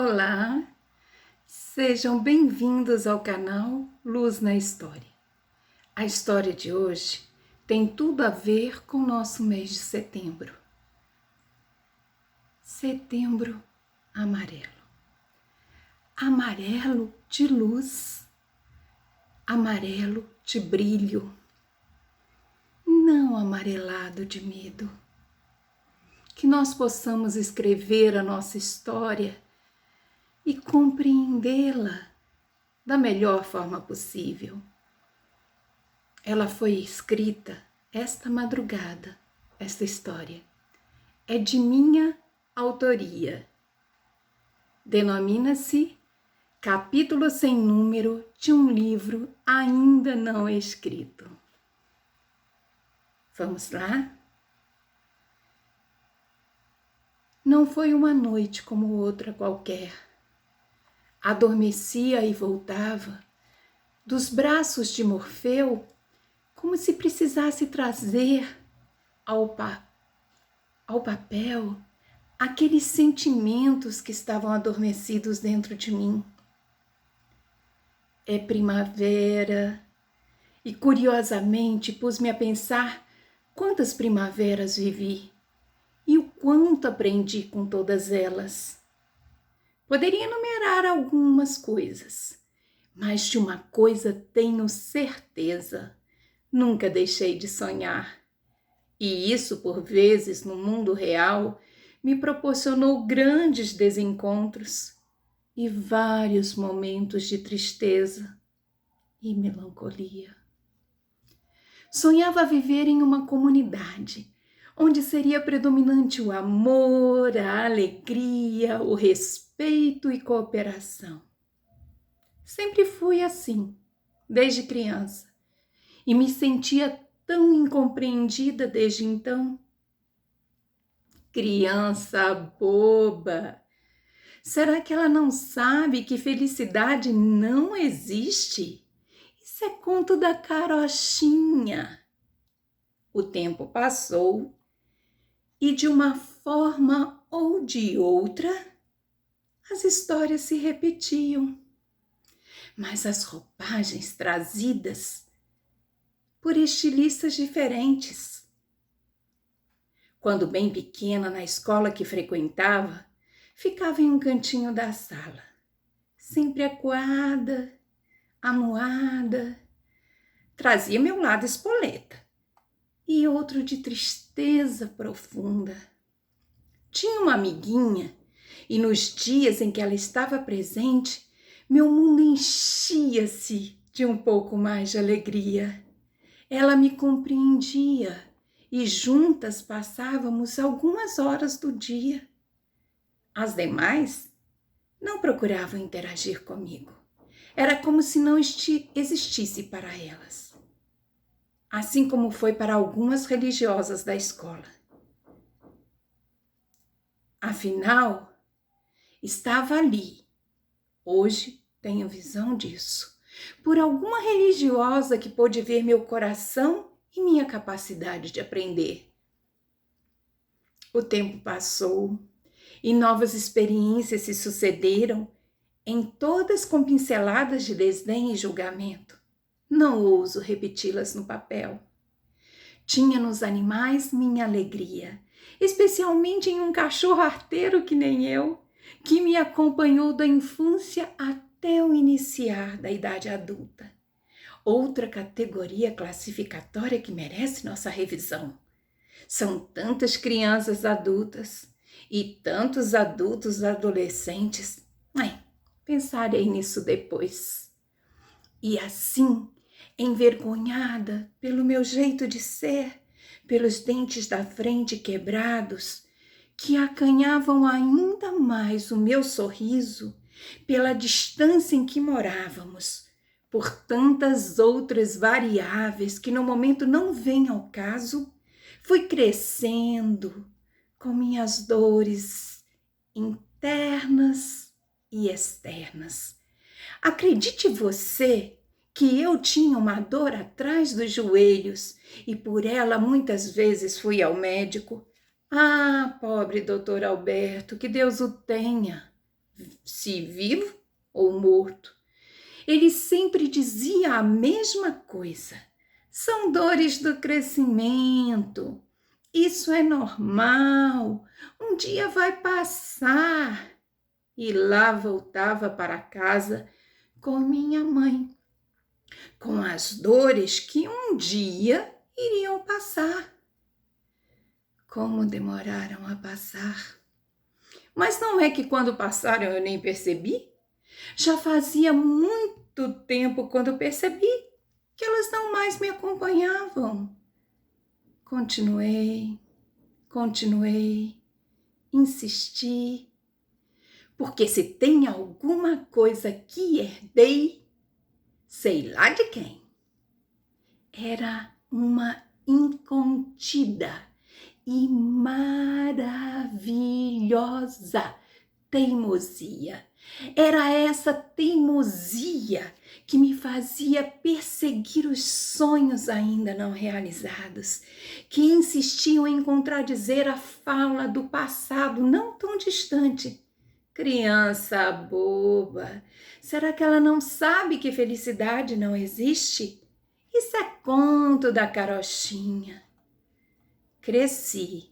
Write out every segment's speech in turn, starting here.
Olá, sejam bem-vindos ao canal Luz na História. A história de hoje tem tudo a ver com o nosso mês de setembro. Setembro amarelo. Amarelo de luz, amarelo de brilho, não amarelado de medo. Que nós possamos escrever a nossa história e compreendê-la da melhor forma possível. Ela foi escrita esta madrugada, esta história. É de minha autoria. Denomina-se Capítulo Sem Número de um livro ainda não escrito. Vamos lá? Não foi uma noite como outra qualquer. Adormecia e voltava dos braços de Morfeu, como se precisasse trazer ao papel aqueles sentimentos que estavam adormecidos dentro de mim. É primavera, e curiosamente pus-me a pensar quantas primaveras vivi e o quanto aprendi com todas elas. Poderia enumerar algumas coisas, mas de uma coisa tenho certeza: nunca deixei de sonhar. E isso, por vezes, no mundo real, me proporcionou grandes desencontros e vários momentos de tristeza e melancolia. Sonhava viver em uma comunidade onde seria predominante o amor, a alegria, o respeito e cooperação. Sempre fui assim, desde criança, e me sentia tão incompreendida desde então. Criança boba! Será que ela não sabe que felicidade não existe? Isso é conto da carochinha. O tempo passou e, de uma forma ou de outra, as histórias se repetiam. Mas as roupagens trazidas por estilistas diferentes. Quando bem pequena, na escola que frequentava, ficava em um cantinho da sala, sempre acuada, amuada. Trazia meu lado espoleta e outro de tristeza profunda. Tinha uma amiguinha e nos dias em que ela estava presente, meu mundo enchia-se de um pouco mais de alegria. Ela me compreendia e juntas passávamos algumas horas do dia. As demais não procuravam interagir comigo. Era como se não existisse para elas. Assim como foi para algumas religiosas da escola. Afinal, estava ali. Hoje tenho visão disso. Por alguma religiosa que pôde ver meu coração e minha capacidade de aprender. O tempo passou e novas experiências se sucederam, em todas com pinceladas de desdém e julgamento. Não ouso repeti-las no papel. Tinha nos animais minha alegria, especialmente em um cachorro arteiro que nem eu, que me acompanhou da infância até o iniciar da idade adulta. Outra categoria classificatória que merece nossa revisão. São tantas crianças adultas e tantos adultos adolescentes. Pensarei nisso depois. E assim, envergonhada pelo meu jeito de ser, pelos dentes da frente quebrados, que acanhavam ainda mais o meu sorriso, pela distância em que morávamos, por tantas outras variáveis que no momento não vêm ao caso, fui crescendo com minhas dores internas e externas. Acredite você que eu tinha uma dor atrás dos joelhos e por ela muitas vezes fui ao médico. Ah, pobre doutor Alberto, que Deus o tenha. se vivo ou morto. Ele sempre dizia a mesma coisa. São dores do crescimento. Isso é normal. Um dia vai passar. E lá voltava para casa com minha mãe, com as dores que um dia iriam passar. Como demoraram a passar. Mas não é que quando passaram eu nem percebi? Já fazia muito tempo quando percebi que elas não mais me acompanhavam. Continuei, insisti, porque se tem alguma coisa que herdei, sei lá de quem, era uma incontida e maravilhosa teimosia. Era essa teimosia que me fazia perseguir os sonhos ainda não realizados, que insistiam em contradizer a fala do passado não tão distante. Criança boba, será que ela não sabe que felicidade não existe? Isso é conto da carochinha. Cresci,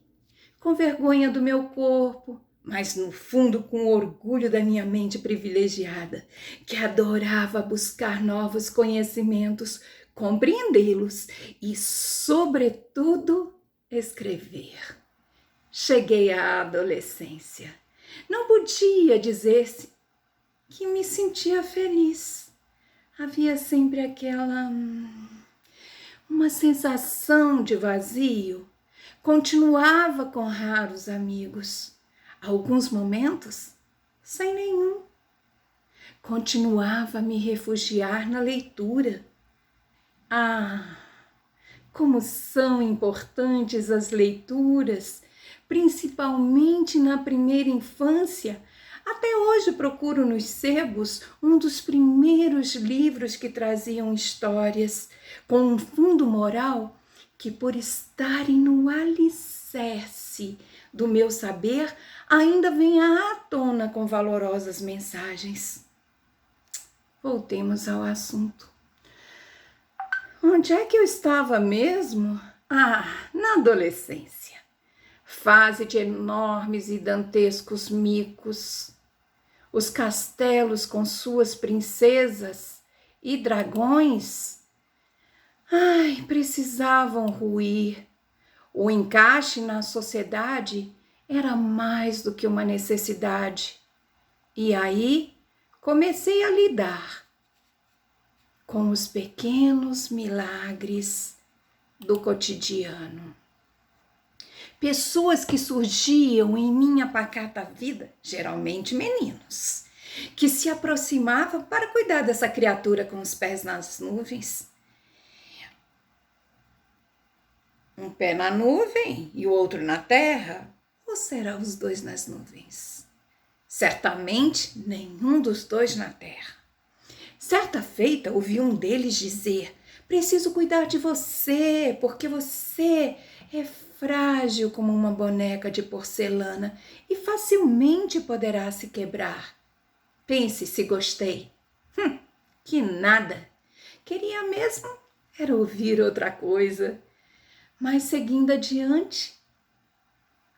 com vergonha do meu corpo, mas no fundo com orgulho da minha mente privilegiada, que adorava buscar novos conhecimentos, compreendê-los e, sobretudo, escrever. Cheguei à adolescência. Não podia dizer-se que me sentia feliz. Havia sempre uma sensação de vazio. Continuava com raros amigos, alguns momentos sem nenhum. Continuava a me refugiar na leitura. Ah, como são importantes as leituras, principalmente na primeira infância. Até hoje procuro nos sebos um dos primeiros livros que traziam histórias com um fundo moral que, por estarem no alicerce do meu saber, ainda vem à tona com valorosas mensagens. Voltemos ao assunto. Onde é que eu estava mesmo? Na adolescência. Fase de enormes e dantescos micos. Os castelos com suas princesas e dragões, precisavam ruir. O encaixe na sociedade era mais do que uma necessidade. E aí comecei a lidar com os pequenos milagres do cotidiano. Pessoas que surgiam em minha pacata vida, geralmente meninos, que se aproximavam para cuidar dessa criatura com os pés nas nuvens. Um pé na nuvem e o outro na terra, ou será os dois nas nuvens? Certamente nenhum dos dois na terra. Certa feita ouvi um deles dizer: preciso cuidar de você, porque você é frágil como uma boneca de porcelana e facilmente poderá se quebrar. Pense se gostei. Que nada. Queria mesmo era ouvir outra coisa. Mas seguindo adiante,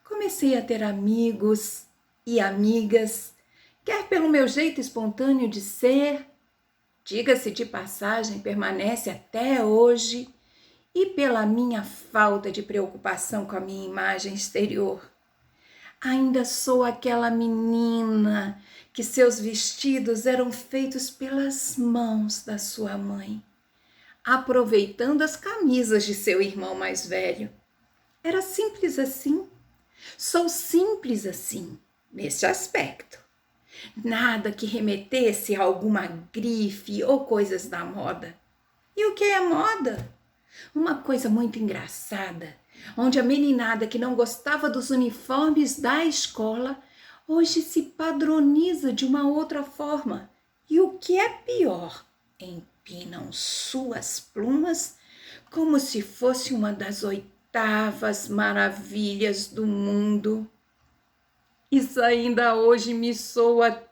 comecei a ter amigos e amigas, quer pelo meu jeito espontâneo de ser, diga-se de passagem, permanece até hoje, e pela minha falta de preocupação com a minha imagem exterior. Ainda sou aquela menina que seus vestidos eram feitos pelas mãos da sua mãe, aproveitando as camisas de seu irmão mais velho. Era simples assim. Sou simples assim, nesse aspecto. Nada que remetesse a alguma grife ou coisas da moda. E o que é moda? Uma coisa muito engraçada, onde a meninada que não gostava dos uniformes da escola, hoje se padroniza de uma outra forma. E o que é pior, empinam suas plumas como se fosse uma das 8ª maravilhas do mundo. Isso ainda hoje me soa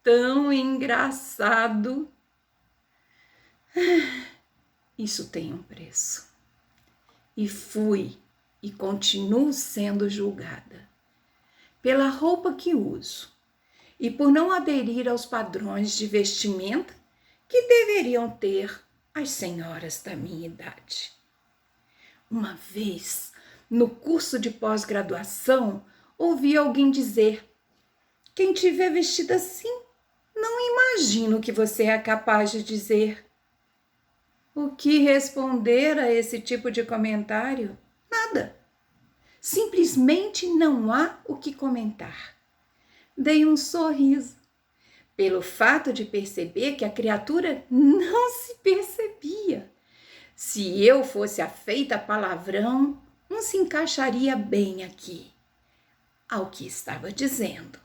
tão engraçado. Isso tem um preço. E fui e continuo sendo julgada pela roupa que uso e por não aderir aos padrões de vestimenta que deveriam ter as senhoras da minha idade. Uma vez, no curso de pós-graduação, ouvi alguém dizer: quem tiver vestida assim, não imagino o que você é capaz de dizer. O que responder a esse tipo de comentário? Nada. Simplesmente não há o que comentar. Dei um sorriso, pelo fato de perceber que a criatura não se percebia. Se eu fosse afeita a palavrão, não se encaixaria bem aqui. Ao que estava dizendo.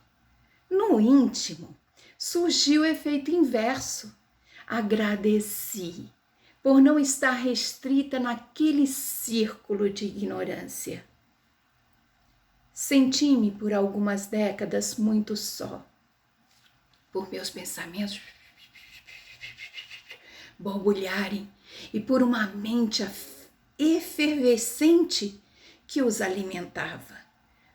No íntimo, surgiu o efeito inverso. Agradeci por não estar restrita naquele círculo de ignorância. Senti-me por algumas décadas muito só, por meus pensamentos borbulharem e por uma mente efervescente que os alimentava,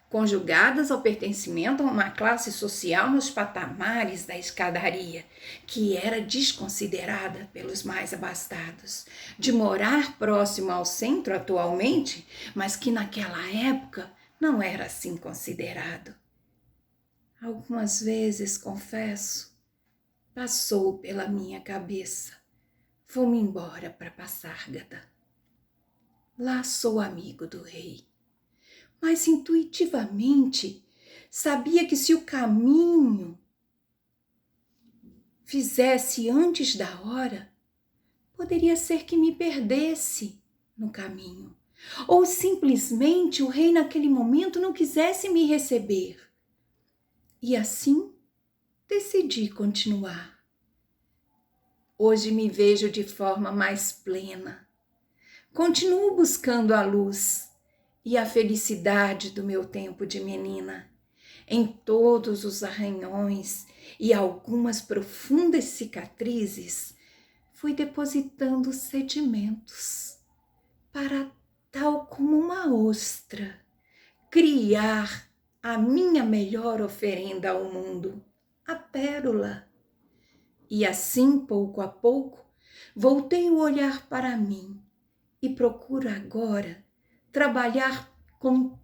conjugadas ao pertencimento a uma classe social nos patamares da escadaria, que era desconsiderada pelos mais abastados, de morar próximo ao centro atualmente, mas que naquela época não era assim considerado. Algumas vezes, confesso, passou pela minha cabeça: vou-me embora para Passárgada. Lá sou amigo do rei. Mas intuitivamente sabia que se o caminho fizesse antes da hora, poderia ser que me perdesse no caminho, ou simplesmente o rei naquele momento não quisesse me receber. E assim decidi continuar. Hoje me vejo de forma mais plena. Continuo buscando a luz e a felicidade do meu tempo de menina. Em todos os arranhões e algumas profundas cicatrizes, fui depositando sedimentos para, tal como uma ostra, criar a minha melhor oferenda ao mundo, a pérola. E assim, pouco a pouco, voltei o olhar para mim e procuro agora trabalhar com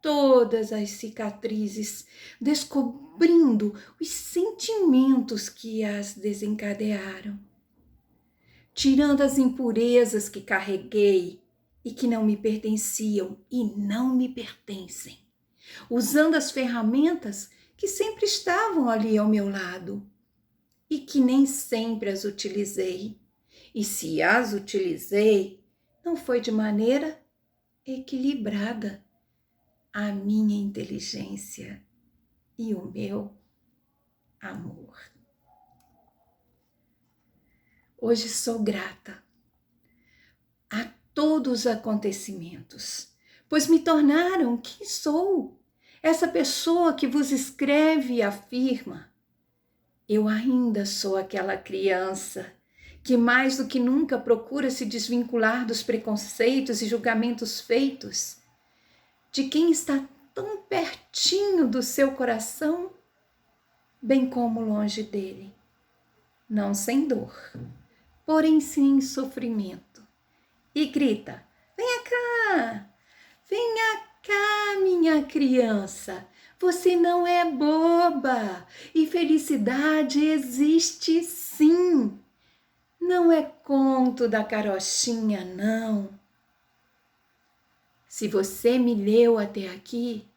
todas as cicatrizes, descobrindo os sentimentos que as desencadearam, tirando as impurezas que carreguei e que não me pertenciam e não me pertencem, usando as ferramentas que sempre estavam ali ao meu lado e que nem sempre as utilizei. E se as utilizei, não foi de maneira equilibrada. A minha inteligência e o meu amor. Hoje sou grata a todos os acontecimentos, pois me tornaram quem sou, essa pessoa que vos escreve e afirma. Eu ainda sou aquela criança que mais do que nunca procura se desvincular dos preconceitos e julgamentos feitos de quem está tão pertinho do seu coração, bem como longe dele, não sem dor, porém sim em sofrimento. E grita: venha cá, minha criança, você não é boba e felicidade existe sim. Não é conto da carochinha, não. Se você me leu até aqui,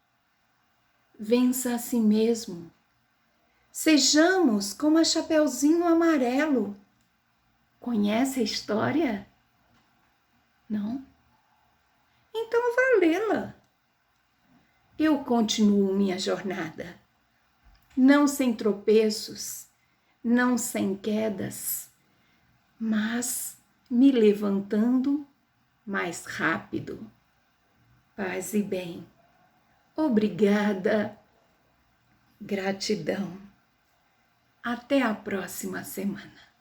vença a si mesmo. Sejamos como a Chapeuzinho Amarelo. Conhece a história? Não? Então vá lê-la. Eu continuo minha jornada, não sem tropeços, não sem quedas, mas me levantando mais rápido. Paz e bem. Obrigada. Gratidão. Até a próxima semana.